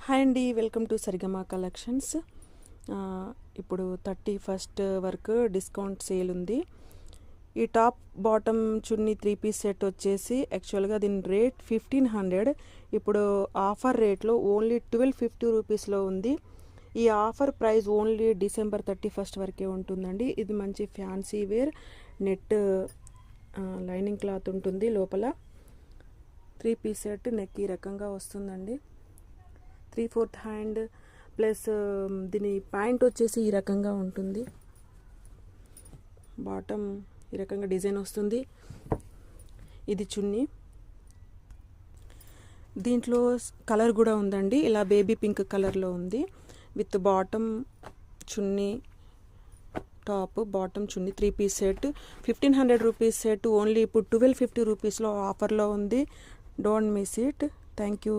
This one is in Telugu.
హాయ్ అండి, వెల్కమ్ టు సరిగమ కలెక్షన్స్. ఇప్పుడు 31st వరకు డిస్కౌంట్ సేల్ ఉంది. ఈ top bottom chunni 3 piece set వచ్చేసి యాక్చువల్గా దీని రేట్ 1500. ఇప్పుడు ఆఫర్ రేట్లో ఓన్లీ 1250 రూపీస్లో ఉంది. ఈ offer price only December 31st వరకే ఉంటుందండి. ఇది మంచి fancy wear net lining cloth ఉంటుంది. లోపల 3 పీస్ సెట్ నెక్ ఈ రకంగా వస్తుందండి. 3/4 హ్యాండ్ ప్లస్ దీని ప్యాంట్ వచ్చేసి ఈ రకంగా ఉంటుంది. బాటమ్ ఈ రకంగా డిజైన్ వస్తుంది. ఇది చున్నీ. దీంట్లో కలర్ కూడా ఉందండి, ఇలా బేబీ పింక్ కలర్లో ఉంది. With bottom chunni, top bottom chunni 3 piece set 1500 rupees set only ఇప్పుడు 1250 రూపీస్లో ఆఫర్లో ఉంది. Don't miss it. Thank you.